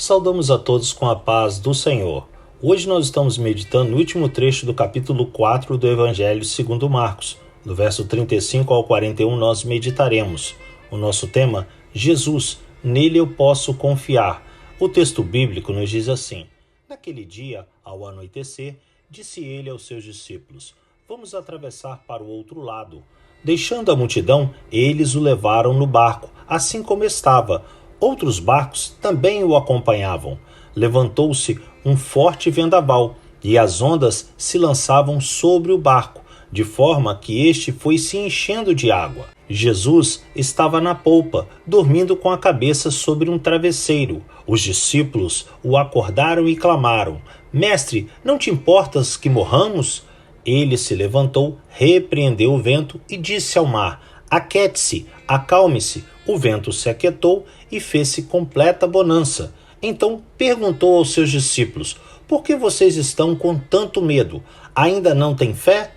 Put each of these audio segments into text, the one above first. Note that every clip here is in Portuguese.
Saudamos a todos com a paz do Senhor. Hoje nós estamos meditando no último trecho do capítulo 4 do Evangelho segundo Marcos. Do verso 35 ao 41 nós meditaremos. O nosso tema, Jesus, nele eu posso confiar. O texto bíblico nos diz assim: Naquele dia, ao anoitecer, disse ele aos seus discípulos: Vamos atravessar para o outro lado. Deixando a multidão, eles o levaram no barco, assim como estava. Outros barcos também o acompanhavam. Levantou-se um forte vendaval, e as ondas se lançavam sobre o barco, de forma que este foi se enchendo de água. Jesus estava na polpa, dormindo com a cabeça sobre um travesseiro. Os discípulos o acordaram e clamaram: Mestre, não te importas que morramos? Ele se levantou, repreendeu o vento e disse ao mar: Aquiete-se, acalme-se. O vento se aquietou e fez-se completa bonança. Então perguntou aos seus discípulos: Por que vocês estão com tanto medo? Ainda não têm fé?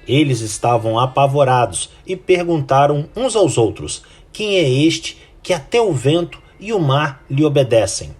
Eles estavam apavorados e perguntaram uns aos outros: Quem é este que até o vento e o mar lhe obedecem?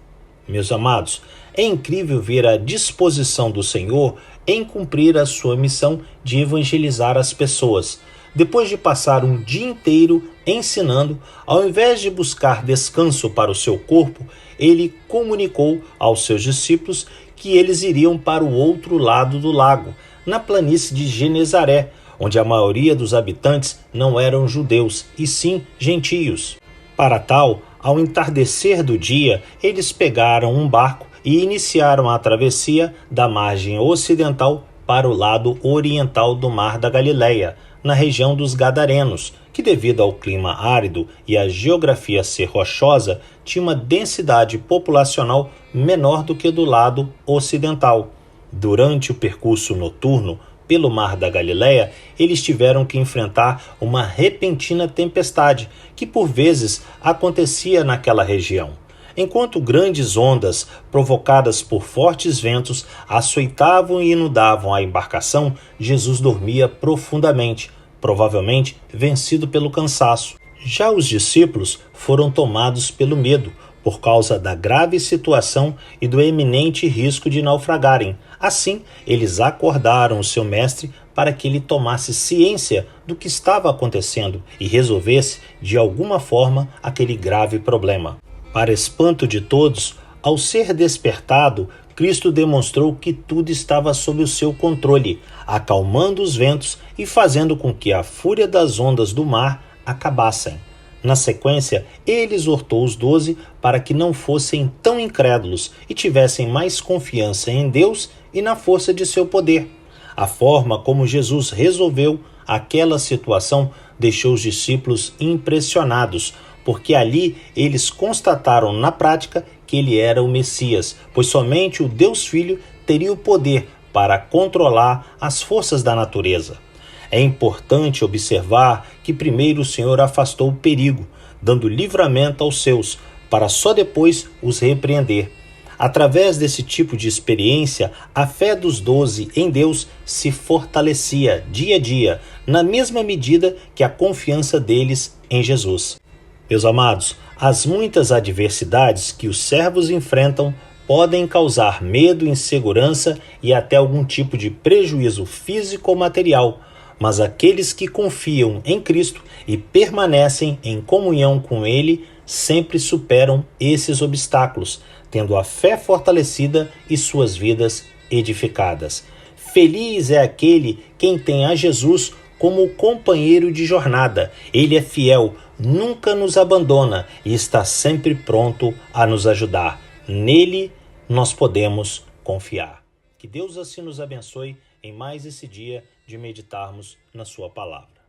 Meus amados, é incrível ver a disposição do Senhor em cumprir a sua missão de evangelizar as pessoas. Depois de passar um dia inteiro ensinando, ao invés de buscar descanso para o seu corpo, ele comunicou aos seus discípulos que eles iriam para o outro lado do lago, na planície de Genezaré, onde a maioria dos habitantes não eram judeus, e sim gentios. Para tal, ao entardecer do dia, eles pegaram um barco e iniciaram a travessia da margem ocidental para o lado oriental do Mar da Galileia, na região dos Gadarenos, que devido ao clima árido e à geografia ser rochosa, tinha uma densidade populacional menor do que do lado ocidental. Durante o percurso noturno pelo Mar da Galileia, eles tiveram que enfrentar uma repentina tempestade, que por vezes acontecia naquela região. Enquanto grandes ondas, provocadas por fortes ventos, açoitavam e inundavam a embarcação, Jesus dormia profundamente, provavelmente vencido pelo cansaço. Já os discípulos foram tomados pelo medo, por causa da grave situação e do eminente risco de naufragarem. Assim, eles acordaram o seu mestre para que ele tomasse ciência do que estava acontecendo e resolvesse, de alguma forma, aquele grave problema. Para espanto de todos, ao ser despertado, Cristo demonstrou que tudo estava sob o seu controle, acalmando os ventos e fazendo com que a fúria das ondas do mar acabassem. Na sequência, ele exortou os 12 para que não fossem tão incrédulos e tivessem mais confiança em Deus e na força de seu poder. A forma como Jesus resolveu aquela situação deixou os discípulos impressionados, porque ali eles constataram na prática que ele era o Messias, pois somente o Deus Filho teria o poder para controlar as forças da natureza. É importante observar que primeiro o Senhor afastou o perigo, dando livramento aos seus, para só depois os repreender. Através desse tipo de experiência, a fé dos 12 em Deus se fortalecia dia a dia, na mesma medida que a confiança deles em Jesus. Meus amados, as muitas adversidades que os servos enfrentam podem causar medo, insegurança e até algum tipo de prejuízo físico ou material, mas aqueles que confiam em Cristo e permanecem em comunhão com Ele sempre superam esses obstáculos, tendo a fé fortalecida e suas vidas edificadas. Feliz é aquele quem tem a Jesus como companheiro de jornada. Ele é fiel, nunca nos abandona e está sempre pronto a nos ajudar. Nele nós podemos confiar. Que Deus assim nos abençoe em mais esse dia de meditarmos na sua palavra.